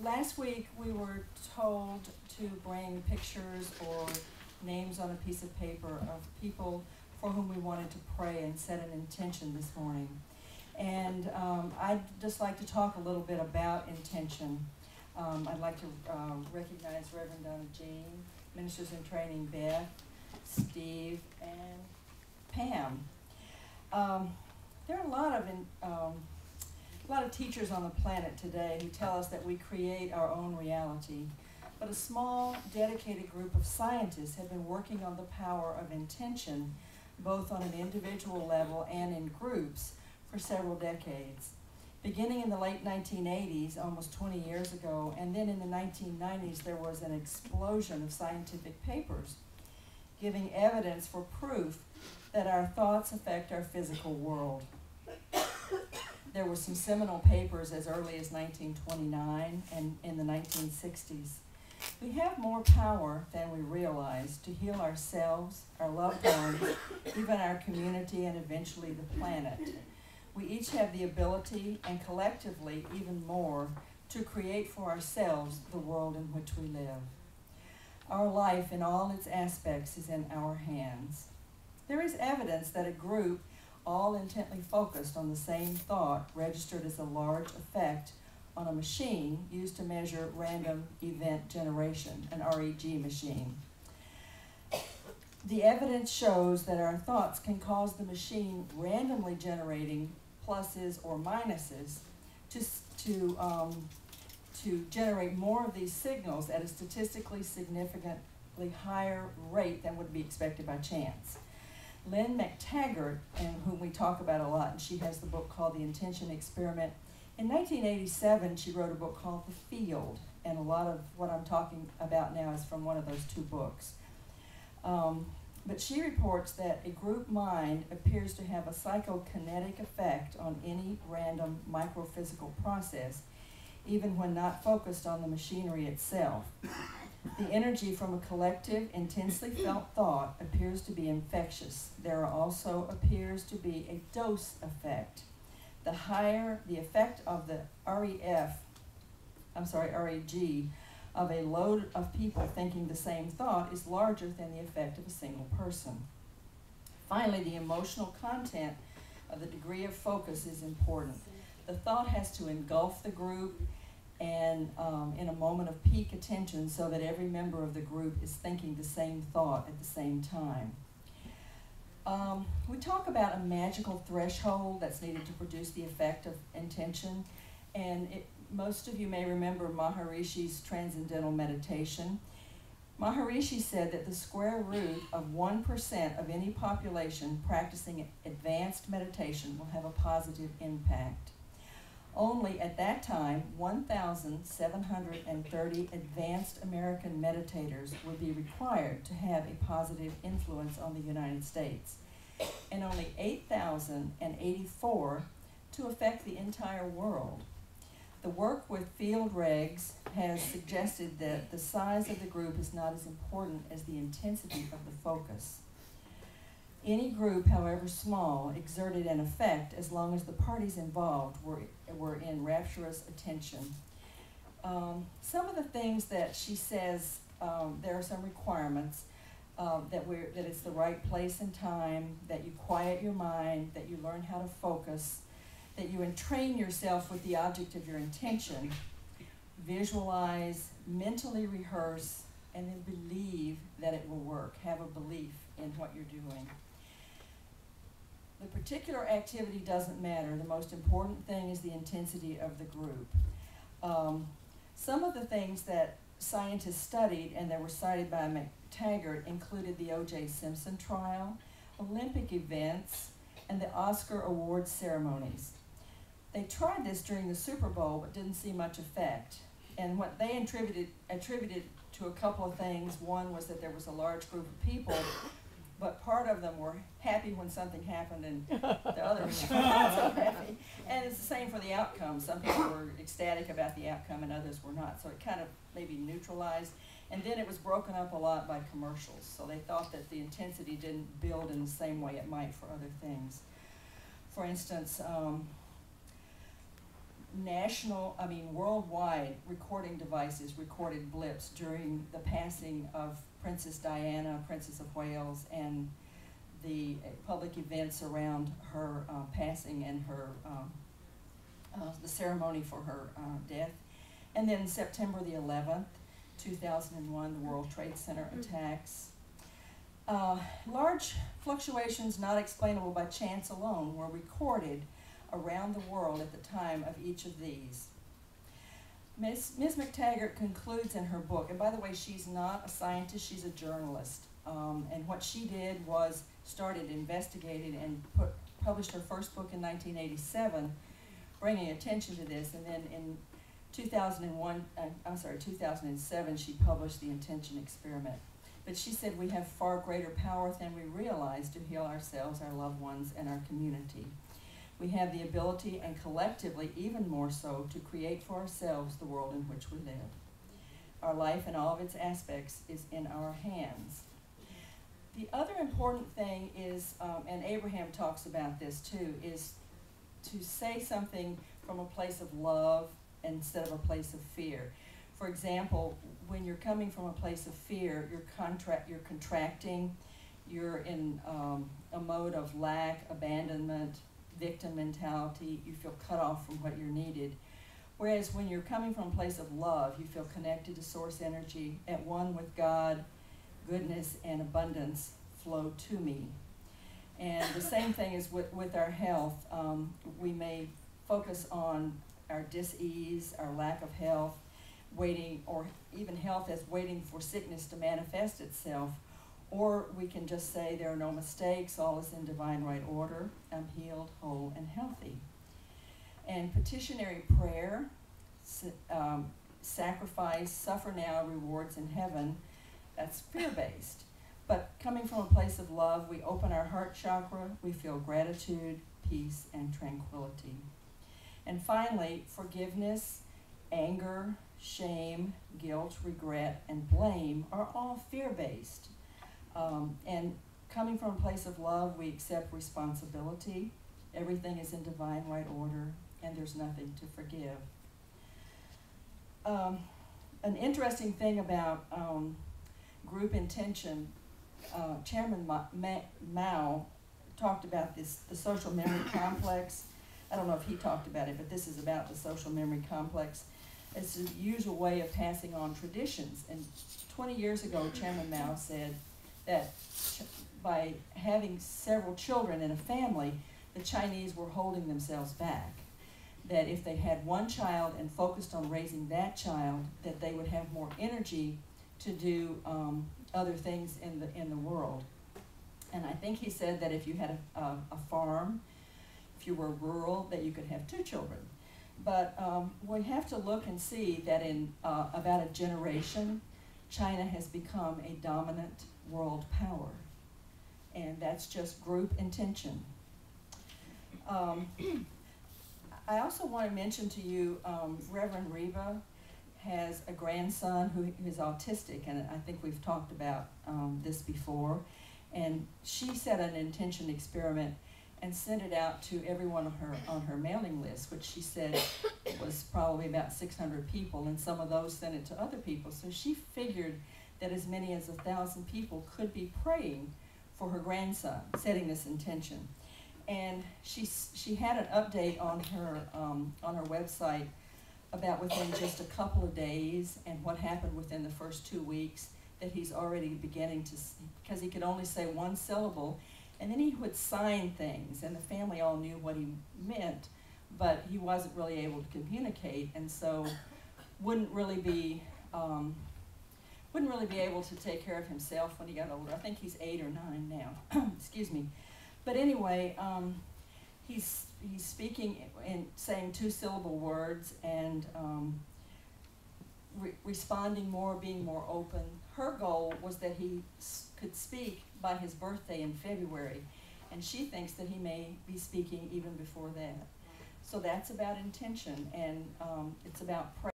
last week we were told to bring pictures or names on a piece of paper of people for whom we wanted to pray and set an intention this morning. And I'd just like to talk a little bit about intention. I'd like to recognize Reverend Donna Jean, Ministers in Training Beth, Steve, and Pam. There are a lot of teachers on the planet today who tell us that we create our own reality. But a small, dedicated group of scientists have been working on the power of intention, both on an individual level and in groups, for several decades. Beginning in the late 1980s, almost 20 years ago, and then in the 1990s, there was an explosion of scientific papers giving evidence for proof that our thoughts affect our physical world. There were some seminal papers as early as 1929 and in the 1960s. We have more power than we realize to heal ourselves, our loved ones, even our community, and eventually the planet. We each have the ability, and collectively even more, to create for ourselves the world in which we live. Our life in all its aspects is in our hands. There is evidence that a group all intently focused on the same thought registered as a large effect on a machine used to measure random event generation, an REG machine. The evidence shows that our thoughts can cause the machine randomly generating pluses or minuses to generate more of these signals at a statistically significantly higher rate than would be expected by chance. Lynn McTaggart, and whom we talk about a lot, and she has the book called The Intention Experiment. In 1987, she wrote a book called The Field, and a lot of what I'm talking about now is from one of those two books. But she reports that a group mind appears to have a psychokinetic effect on any random microphysical process, even when not focused on the machinery itself. The energy from a collective, intensely felt thought appears to be infectious. There also appears to be a dose effect. The higher the effect of the REG, of a load of people thinking the same thought is larger than the effect of a single person. Finally, the emotional content of the degree of focus is important. The thought has to engulf the group and in a moment of peak attention so that every member of the group is thinking the same thought at the same time. We talk about a magical threshold that's needed to produce the effect of intention, and most of you may remember Maharishi's transcendental meditation. Maharishi said that the square root of 1% of any population practicing advanced meditation will have a positive impact. Only at that time, 1,730 advanced American meditators would be required to have a positive influence on the United States, and only 8,084 to affect the entire world. The work with field regs has suggested that the size of the group is not as important as the intensity of the focus. Any group, however small, exerted an effect as long as the parties involved were in rapturous attention. Some of the things that she says, there are some requirements, that it's the right place and time, that you quiet your mind, that you learn how to focus, that you entrain yourself with the object of your intention, visualize, mentally rehearse, and then believe that it will work. Have a belief in what you're doing. The particular activity doesn't matter. The most important thing is the intensity of the group. Some of the things that scientists studied and that were cited by McTaggart included the O.J. Simpson trial, Olympic events, and the Oscar awards ceremonies. They tried this during the Super Bowl but didn't see much effect. And what they attributed to a couple of things. One was that there was a large group of people, but part of them were happy when something happened and the others were not so happy. And it's the same for the outcome. Some people were ecstatic about the outcome and others were not. So it kind of maybe neutralized. And then it was broken up a lot by commercials. So they thought that the intensity didn't build in the same way it might for other things. For instance, worldwide recording devices recorded blips during the passing of Princess Diana, Princess of Wales, and the public events around her passing and her the ceremony for her death. And then September the 11th, 2001, the World Trade Center attacks. Large fluctuations not explainable by chance alone were recorded around the world at the time of each of these. Ms. McTaggart concludes in her book, and by the way, she's not a scientist, she's a journalist. And what she did was started investigating and published her first book in 1987, bringing attention to this. And then in 2007, she published The Intention Experiment. But she said we have far greater power than we realize to heal ourselves, our loved ones, and our community. We have the ability, and collectively even more so, to create for ourselves the world in which we live. Our life and all of its aspects is in our hands. The other important thing is, and Abraham talks about this too, is to say something from a place of love instead of a place of fear. For example, when you're coming from a place of fear, you're contracting, you're in a mode of lack, abandonment, victim mentality, you feel cut off from what you're needed. Whereas when you're coming from a place of love, you feel connected to source energy, at one with God, goodness and abundance flow to me. And the same thing is with our health. We may focus on our dis-ease, our lack of health, waiting, or even health as waiting for sickness to manifest itself. Or we can just say there are no mistakes, all is in divine right order, I'm healed, whole, and healthy. And petitionary prayer, sacrifice, suffer now, rewards in heaven, that's fear-based. But coming from a place of love, we open our heart chakra, we feel gratitude, peace, and tranquility. And finally, forgiveness, anger, shame, guilt, regret, and blame are all fear-based. And coming from a place of love, we accept responsibility. Everything is in divine right order, and there's nothing to forgive. An interesting thing about group intention, Chairman Mao talked about this, the social memory complex. I don't know if he talked about it, but this is about the social memory complex. It's a usual way of passing on traditions. And 20 years ago, Chairman Mao said that by having several children in a family, the Chinese were holding themselves back. That if they had one child and focused on raising that child, that they would have more energy to do other things in the world. And I think he said that if you had a farm, if you were rural, that you could have 2 children. But we have to look and see that in about a generation, China has become a dominant world power. And that's just group intention. I also want to mention to you, Reverend Reba has a grandson who is autistic, and I think we've talked about this before. And she set an intention experiment and sent it out to everyone on her mailing list, which she said was probably about 600 people, and some of those sent it to other people. So she figured that as many as 1,000 people could be praying for her grandson, setting this intention. And she had an update on her website about within just a couple of days and what happened within the first 2 weeks, that he's already beginning to, because he could only say one syllable, and then he would sign things, and the family all knew what he meant, but he wasn't really able to communicate, and so wouldn't really be able to take care of himself when he got older. I think he's 8 or 9 now. Excuse me. But anyway, he's speaking and saying 2-syllable words and responding more, being more open. Her goal was that he could speak by his birthday in February, and she thinks that he may be speaking even before that. So that's about intention, and it's about prayer.